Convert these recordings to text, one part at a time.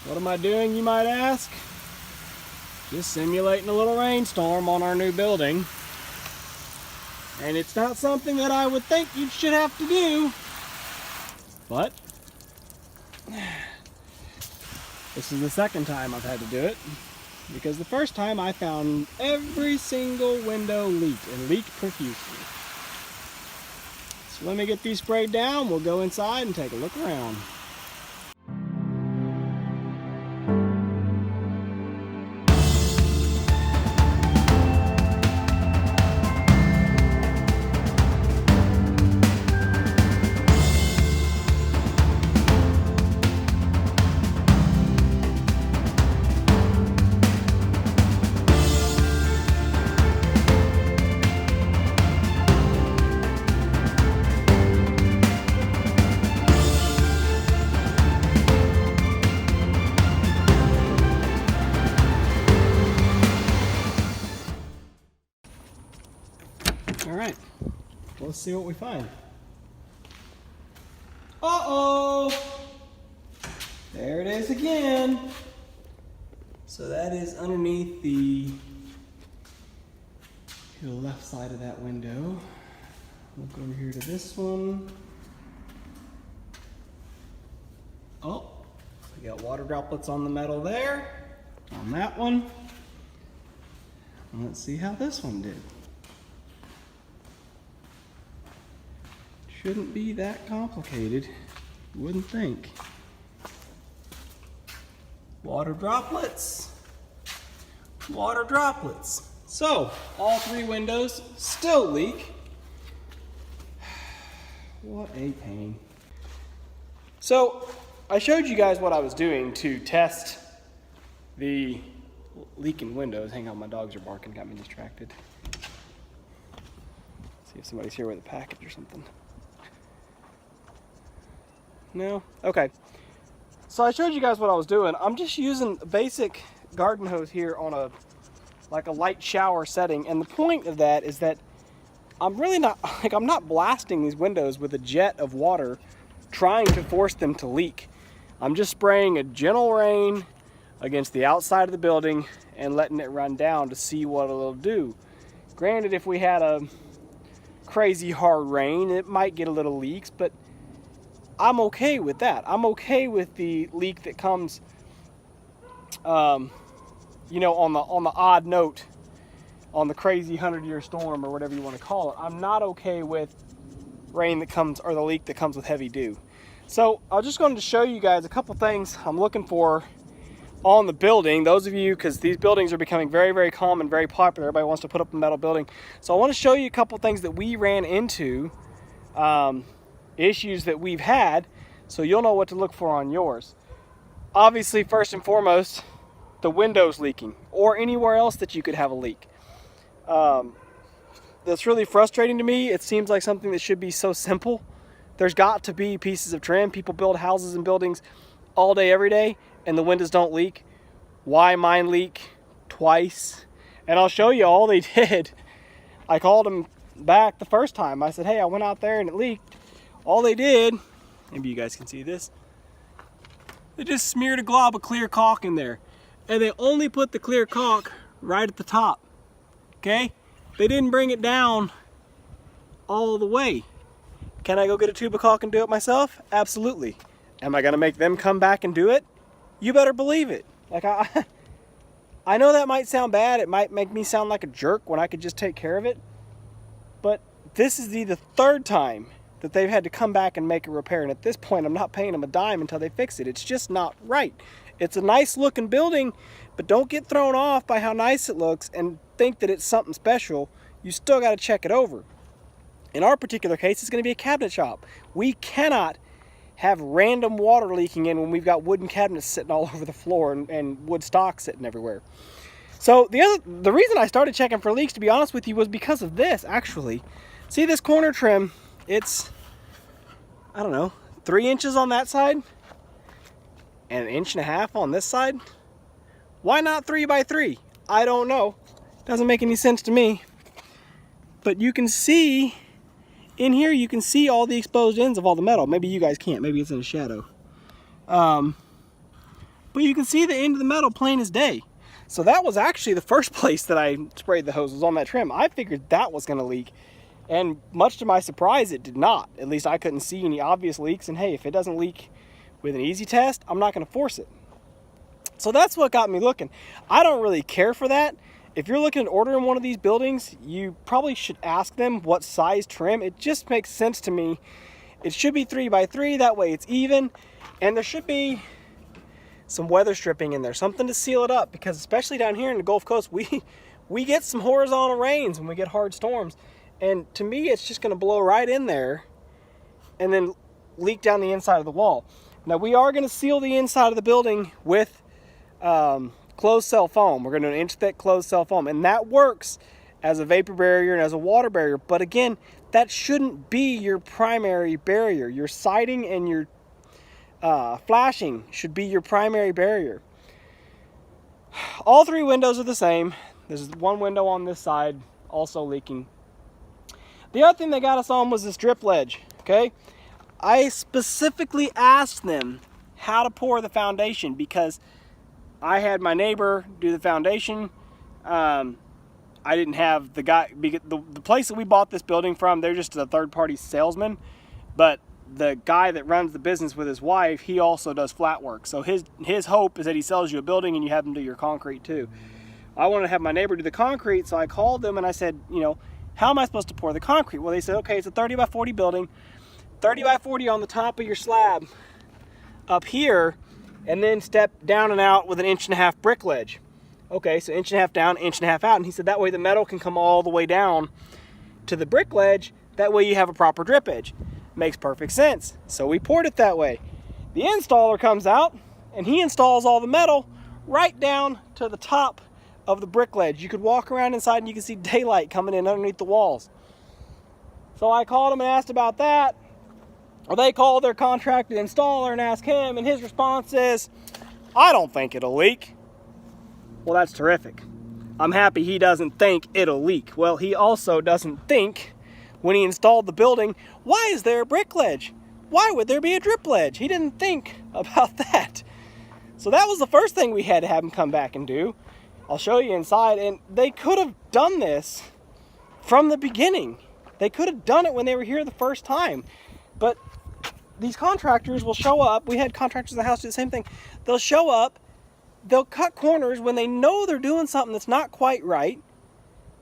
What am I doing, you might ask? Just simulating a little rainstorm on our new building. And it's not something that I would think you should have to do, but this is the second time I've had to do it, because the first time I found every single window leaked, and leaked profusely. So let me get these sprayed down, we'll go inside and take a look around. Alright, let's see what we find. Uh-oh! There it is again. So that is underneath the left side of that window. Look over here to this one. Oh, we got water droplets on the metal there, on that one. And let's see how this one did. Shouldn't be that complicated, wouldn't think. Water droplets. Water droplets. So, all three windows still leak. What a pain. So, I showed you guys what I was doing to test the leaking windows. Hang on, my dogs are barking, got me distracted. See if somebody's here with a package or something. No? Okay. So I showed you guys what I was doing. I'm just using a basic garden hose here on a light shower setting, and the point of that is that I'm really not, I'm not blasting these windows with a jet of water trying to force them to leak. I'm just spraying a gentle rain against the outside of the building and letting it run down to see what it'll do. Granted, if we had a crazy hard rain, it might get a little leaks, but I'm okay with that. I'm okay with the leak that comes, you know, on the odd note, on the crazy 100-year storm or whatever you want to call it. I'm not okay with rain that comes, or the leak that comes with heavy dew. So I was just going to show you guys a couple things I'm looking for on the building. Those of you, because these buildings are becoming very, very common, very popular. Everybody wants to put up a metal building. So I want to show you a couple things that we ran into, issues that we've had, so you'll know what to look for on yours. Obviously, first and foremost, the windows leaking, or anywhere else that you could have a leak. That's really frustrating to me. It seems like something that should be so simple. There's got to be pieces of trim. People build houses and buildings all day, every day, and the windows don't leak. Why mine leak twice? And I'll show you all they did. I called them back the first time. I said, hey, I went out there and it leaked. All they did, maybe you guys can see this, they just smeared a glob of clear caulk in there. And they only put the clear caulk right at the top, okay? They didn't bring it down all the way. Can I go get a tube of caulk and do it myself? Absolutely. Am I gonna make them come back and do it? You better believe it. Like, I know that might sound bad. It might make me sound like a jerk when I could just take care of it. But this is the third time that they've had to come back and make a repair, and at this point I'm not paying them a dime until they fix it. It's just not right. It's a nice looking building, but don't get thrown off by how nice it looks and think that it's something special. You still got to check it over. In our particular case, it's going to be a cabinet shop. We cannot have random water leaking in when we've got wooden cabinets sitting all over the floor and wood stock sitting everywhere. So the reason I started checking for leaks, to be honest with you, was because of this, actually. See this corner trim? It's, I don't know, 3 inches on that side and 1.5 inches on this side. Why not 3 by 3? I don't know. Doesn't make any sense to me. But you can see in here, you can see all the exposed ends of all the metal. Maybe you guys can't. Maybe it's in a shadow. but you can see the end of the metal plain as day. So that was actually the first place that I sprayed the hose, was on that trim. I figured that was going to leak, and much to my surprise, it did not. At least I couldn't see any obvious leaks, and hey, if it doesn't leak with an easy test, I'm not going to force it. So that's what got me looking. I don't really care for that. If you're looking at ordering one of these buildings, you probably should ask them what size trim. It just makes sense to me. It should be 3x3, that way it's even, and there should be some weather stripping in there, something to seal it up, because especially down here in the Gulf Coast, we get some horizontal rains when we get hard storms, and to me it's just going to blow right in there and then leak down the inside of the wall. Now we are going to seal the inside of the building with closed cell foam. We're going to do an inch thick closed cell foam, and that works as a vapor barrier and as a water barrier, but again, that shouldn't be your primary barrier. Your siding and your flashing should be your primary barrier. All three windows are the same. There's one window on this side also leaking. The other thing they got us on was this drip ledge, okay? I specifically asked them how to pour the foundation because I had my neighbor do the foundation. I didn't have the guy, the place that we bought this building from, they're just a third-party salesman, but the guy that runs the business with his wife, he also does flat work. So his hope is that he sells you a building and you have him do your concrete too. I wanted to have my neighbor do the concrete, so I called them and I said, you know, how am I supposed to pour the concrete? Well, they said, okay, it's a 30 by 40 building, 30 by 40 on the top of your slab up here, and then step down and out with an 1.5-inch brick ledge. Okay, so 1.5 inches down, 1.5 inches out, and he said that way the metal can come all the way down to the brick ledge, that way you have a proper drip edge. Makes perfect sense. So we poured it that way. The installer comes out and he installs all the metal right down to the top of the brick ledge. You could walk around inside and you can see daylight coming in underneath the walls. So I called him and asked about that. Or they called their contractor installer and asked him, and his response is, I don't think it'll leak. Well, that's terrific. I'm happy he doesn't think it'll leak. Well, he also doesn't think, when he installed the building, why is there a brick ledge? Why would there be a drip ledge? He didn't think about that. So that was the first thing we had to have him come back and do. I'll show you inside, and they could have done this from the beginning. They could have done it when they were here the first time. But these contractors will show up. We had contractors in the house do the same thing. They'll show up, they'll cut corners when they know they're doing something that's not quite right.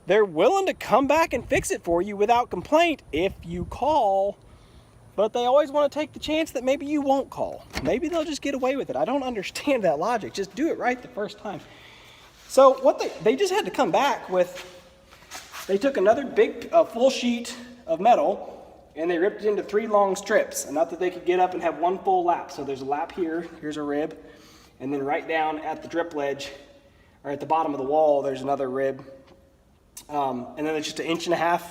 They're willing to come back and fix it for you without complaint if you call, but they always want to take the chance that maybe you won't call. Maybe they'll just get away with it. I don't understand that logic. Just do it right the first time. So what they just had to come back with, they took another big full sheet of metal and they ripped it into 3 long strips, enough that they could get up and have one full lap. So there's a lap here, here's a rib, and then right down at the drip ledge, or at the bottom of the wall, there's another rib. And then it's just an 1.5 inch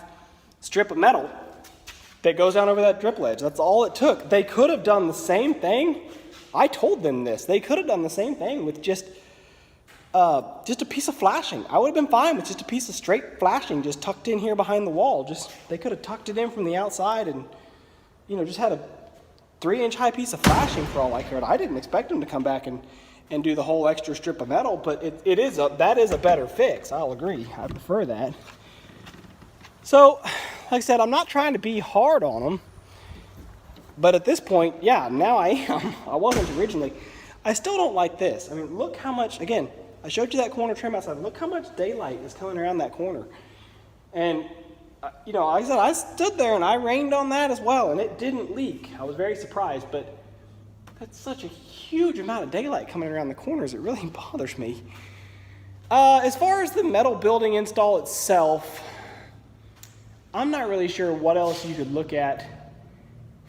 strip of metal that goes down over that drip ledge. That's all it took. They could have done the same thing. I told them this. They could have done the same thing with just a piece of flashing. I would have been fine with just a piece of straight flashing just tucked in here behind the wall. They could have tucked it in from the outside and, you know, just had a 3-inch high piece of flashing for all I cared. I didn't expect them to come back and do the whole extra strip of metal, but that is a better fix. I'll agree. I prefer that. So, like I said, I'm not trying to be hard on them, but at this point, yeah, now I am. I wasn't originally. I still don't like this. I mean, look how much, again, I showed you that corner trim outside. Look how much daylight is coming around that corner. And, you know, like I said, I stood there and I rained on that as well, and it didn't leak. I was very surprised, but that's such a huge amount of daylight coming around the corners. It really bothers me. As far as the metal building install itself, I'm not really sure what else you could look at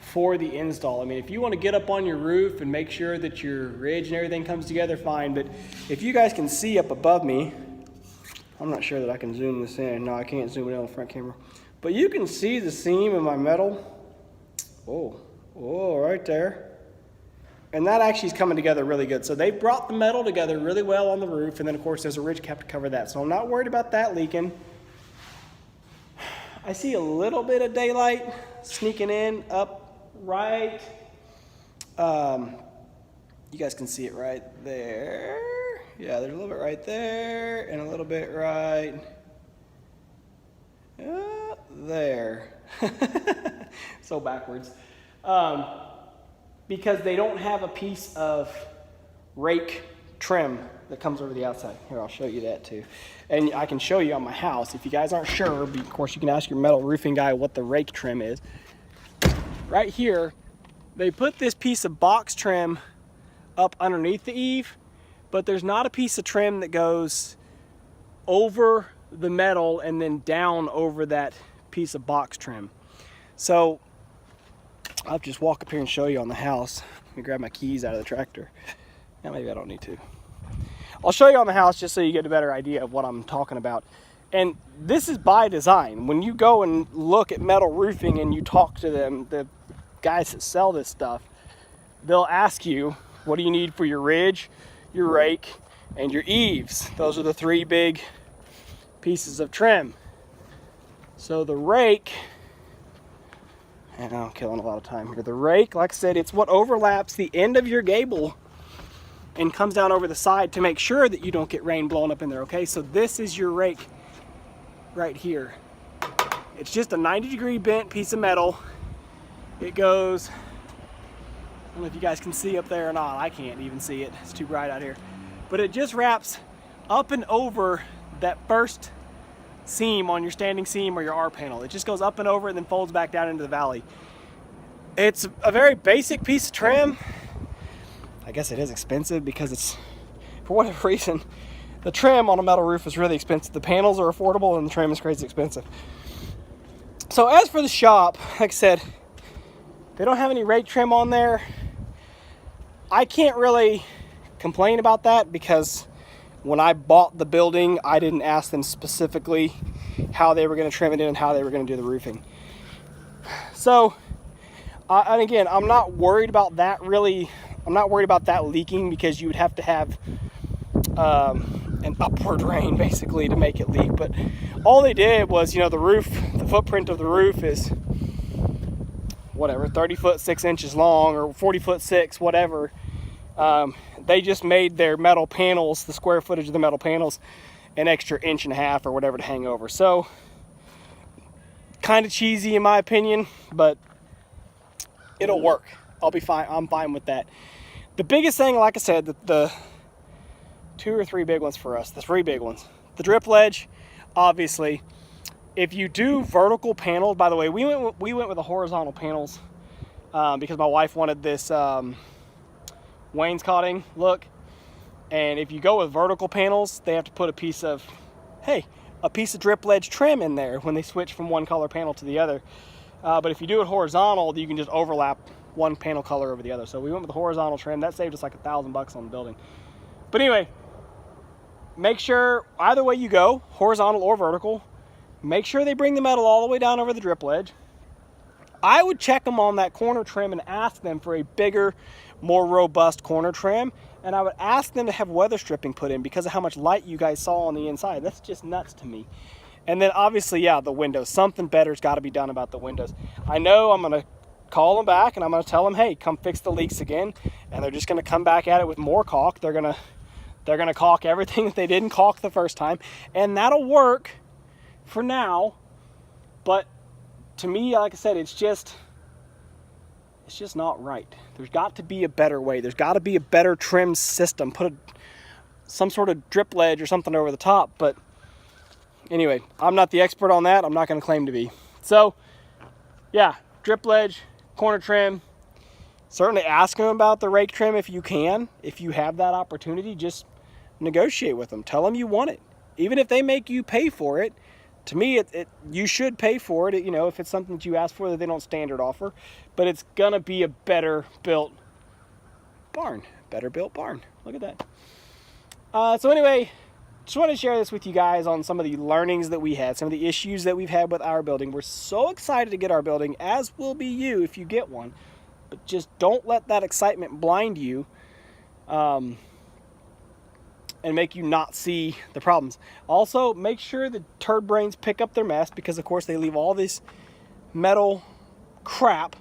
for the install. I mean, if you want to get up on your roof and make sure that your ridge and everything comes together, fine. But if you guys can see up above me, I'm not sure that I can zoom this in. No, I can't zoom it in on the front camera. But you can see the seam in my metal. Oh, right there. And that actually is coming together really good. So they brought the metal together really well on the roof, and then of course there's a ridge cap to cover that. So I'm not worried about that leaking. I see a little bit of daylight sneaking in up right You guys can see it right there. Yeah, there's a little bit right there and a little bit right there. So backwards. Because they don't have a piece of rake trim that comes over the outside. Here, I'll show you that too. And I can show you on my house. If you guys aren't sure, of course you can ask your metal roofing guy what the rake trim is. Right here, they put this piece of box trim up underneath the eave, but there's not a piece of trim that goes over the metal and then down over that piece of box trim. So I'll just walk up here and show you on the house. Let me grab my keys out of the tractor. Yeah, maybe I don't need to. I'll show you on the house just so you get a better idea of what I'm talking about. And this is by design. When you go and look at metal roofing and you talk to them, the guys that sell this stuff, they'll ask you, what do you need for your ridge, your rake, and your eaves? Those are the three big pieces of trim. So the rake, and I'm killing a lot of time here. The rake, like I said, it's what overlaps the end of your gable and comes down over the side to make sure that you don't get rain blowing up in there, okay? So this is your rake right here. It's just a 90-degree bent piece of metal. It goes, I don't know if you guys can see up there or not. I can't even see it. It's too bright out here. But it just wraps up and over that first seam on your standing seam or your R panel. It just goes up and over and then folds back down into the valley. It's a very basic piece of trim. I guess it is expensive because it's, for whatever reason, the trim on a metal roof is really expensive. The panels are affordable and the trim is crazy expensive. So as for the shop, like I said, they don't have any rake trim on there. I can't really complain about that because when I bought the building, I didn't ask them specifically how they were going to trim it in and how they were going to do the roofing. So, and again, I'm not worried about that really. I'm not worried about that leaking because you would have to have an upward rain basically to make it leak. But all they did was, the roof, the footprint of the roof is whatever, 30 foot 6 inches long or 40 foot 6, whatever. They just made their metal panels, the square footage of the metal panels, an extra 1.5 inches or whatever to hang over. So kind of cheesy in my opinion, but it'll work. I'll be fine. I'm fine with that. The biggest thing, like I said, the 2 or 3 big ones for us, the 3 big ones. The drip ledge, obviously. If you do vertical panels, by the way, we went with the horizontal panels because my wife wanted this wainscoting look. And if you go with vertical panels, they have to put a piece of drip ledge trim in there when they switch from one color panel to the other. But if you do it horizontal, you can just overlap one panel color over the other. So we went with the horizontal trim. That saved us like $1,000 on the building. But anyway, make sure either way you go, horizontal or vertical, make sure they bring the metal all the way down over the drip ledge. I would check them on that corner trim and ask them for a bigger, more robust corner trim. And I would ask them to have weather stripping put in because of how much light you guys saw on the inside. That's just nuts to me. And then obviously, yeah, the windows. Something better's got to be done about the windows. I know I'm going to call them back and I'm going to tell them, hey, come fix the leaks again. And they're just going to come back at it with more caulk. They're going to caulk everything that they didn't caulk the first time. And that'll work for now. But to me, like I said, it's just not right. There's got to be a better way. There's got to be a better trim system. Put some sort of drip ledge or something over the top. But anyway, I'm not the expert on that. I'm not going to claim to be. So, yeah, drip ledge, corner trim. Certainly ask them about the rake trim if you can. If you have that opportunity, just negotiate with them. Tell them you want it. Even if they make you pay for it, to me, you should pay for it, if it's something that you ask for that they don't standard offer. But it's going to be a better built barn. Better built barn. Look at that. So anyway, just wanted to share this with you guys on some of the learnings that we had, some of the issues that we've had with our building. We're so excited to get our building, as will be you if you get one. But just don't let that excitement blind you and make you not see the problems. Also, make sure the turd brains pick up their mess because, of course, they leave all this metal crap.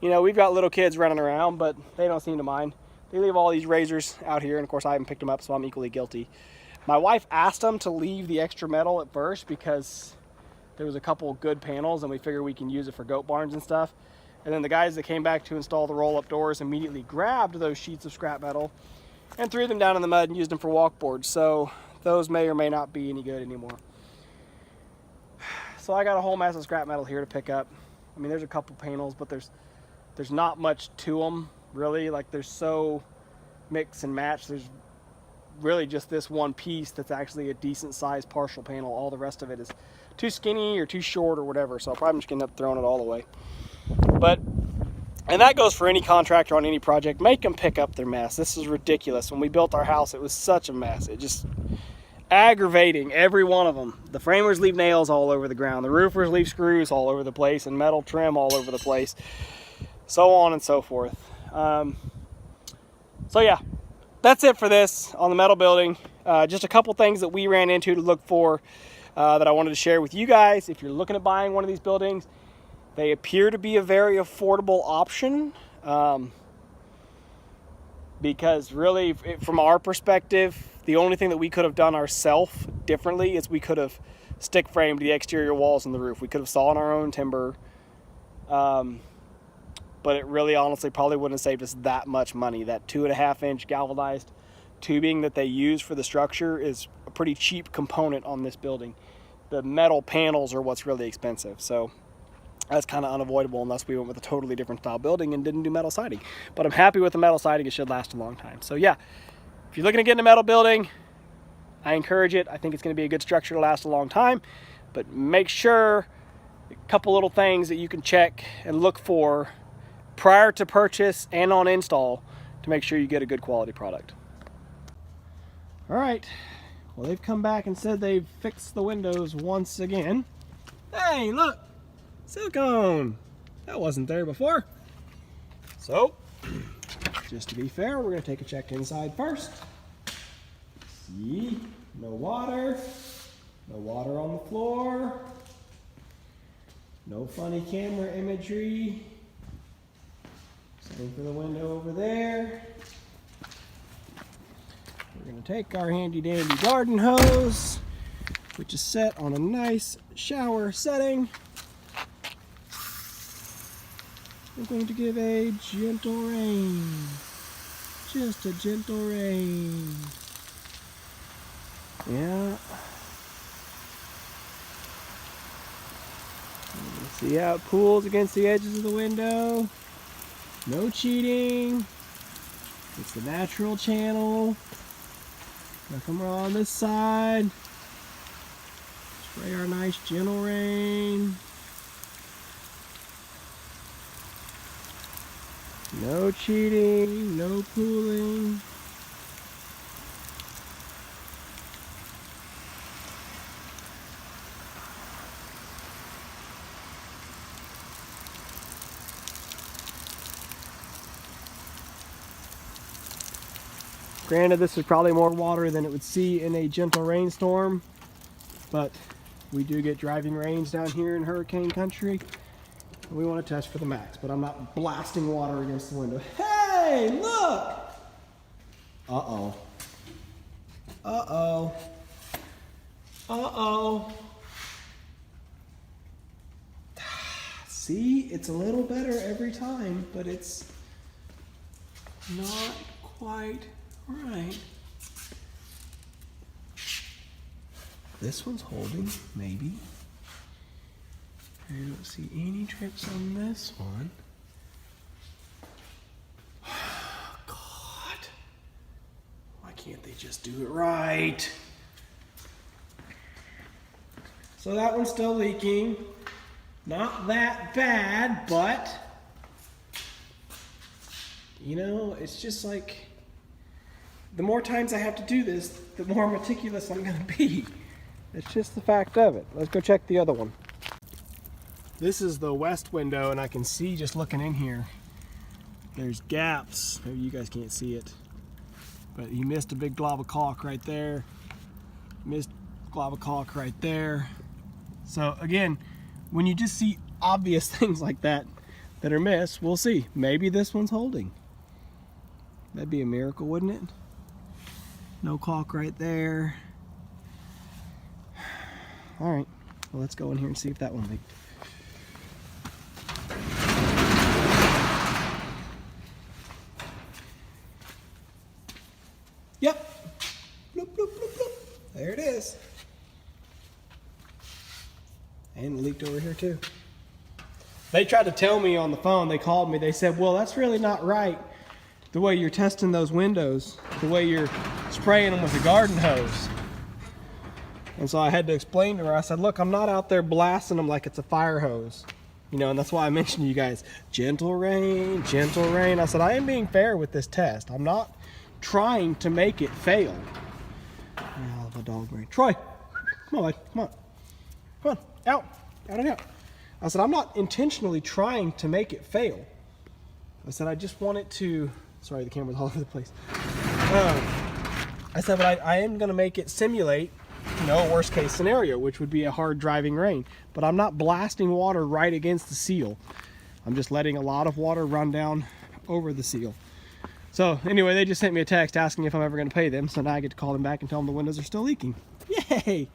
We've got little kids running around, but they don't seem to mind. They leave all these razors out here, and of course I haven't picked them up, so I'm equally guilty. My wife asked them to leave the extra metal at first because there was a couple good panels and we figured we can use it for goat barns and stuff. And then the guys that came back to install the roll-up doors immediately grabbed those sheets of scrap metal and threw them down in the mud and used them for walkboards. So those may or may not be any good anymore. So I got a whole mass of scrap metal here to pick up. I mean, there's a couple panels, but there's not much to them, really. Like, they're so mix and match. There's really just this one piece that's actually a decent sized partial panel. All the rest of it is too skinny or too short or whatever. So I'll probably just end up throwing it all away. But, and that goes for any contractor on any project. Make them pick up their mess. This is ridiculous. When we built our house, it was such a mess. It just aggravating, every one of them. The framers leave nails all over the ground. The roofers leave screws all over the place and metal trim all over the place. So on and so forth. So yeah, that's it for this on the metal building. Just a couple things that we ran into to look for that I wanted to share with you guys. If you're looking at buying one of these buildings, they appear to be a very affordable option. Because really, from our perspective, the only thing that we could have done ourselves differently is we could have stick framed the exterior walls and the roof. We could have sawn our own timber. But it really honestly probably wouldn't have saved us that much money. That 2.5-inch galvanized tubing that they use for the structure is a pretty cheap component on this building. The metal panels are what's really expensive. So that's kind of unavoidable unless we went with a totally different style building and didn't do metal siding. But I'm happy with the metal siding. It should last a long time. So yeah, if you're looking to get in a metal building, I encourage it. I think it's going to be a good structure to last a long time. But make sure a couple little things that you can check and look for prior to purchase and on install to make sure you get a good quality product. All right, well, they've come back and said they've fixed the windows once again. Hey, look, silicone. That wasn't there before. So, just to be fair, we're gonna take a check inside first. See, no water on the floor, no funny camera imagery. Same for the window over there. We're going to take our handy dandy garden hose, which is set on a nice shower setting. We're going to give a gentle rain. Just a gentle rain. Yeah. See how it pools against the edges of the window. No cheating. It's the natural channel. Now come on this side. Spray our nice gentle rain. No cheating, no pooling. Granted, this is probably more water than it would see in a gentle rainstorm, but we do get driving rains down here in hurricane country. We want to test for the max, but I'm not blasting water against the window. Hey, look! Uh-oh. Uh-oh. Uh-oh. See, it's a little better every time, but it's not quite right. This one's holding, maybe. I don't see any drips on this one. God. Why can't they just do it right? So that one's still leaking. Not that bad, but you know, it's just like the more times I have to do this, the more meticulous I'm going to be. It's just the fact of it. Let's go check the other one. This is the west window, and I can see just looking in here, there's gaps. Maybe you guys can't see it, but you missed a big glob of caulk right there. Missed a glob of caulk right there. So again, when you just see obvious things like that that are missed, we'll see. Maybe this one's holding. That'd be a miracle, wouldn't it? No caulk right there. All right, well, let's go in here and see if that one leaked. Yep. Bloop, bloop, bloop, bloop. There it is. And it leaked over here too. They tried to tell me on the phone, they called me, they said, well, that's really not right. The way you're testing those windows, the way you're spraying them with a garden hose. And so I had to explain to her, I said, look, I'm not out there blasting them like it's a fire hose. You know, and that's why I mentioned to you guys, gentle rain, gentle rain. I said, I am being fair with this test. I'm not trying to make it fail. Oh, the dog brain. Troy, come on, bud, come on. Come on, out, out and out. I said, I'm not intentionally trying to make it fail. I said, I just want it to, sorry, the camera's all over the place. I said, but I am gonna make it simulate, you know, a worst case scenario, which would be a hard driving rain. But I'm not blasting water right against the seal. I'm just letting a lot of water run down over the seal. So anyway, they just sent me a text asking if I'm ever gonna pay them. So now I get to call them back and tell them the windows are still leaking. Yay!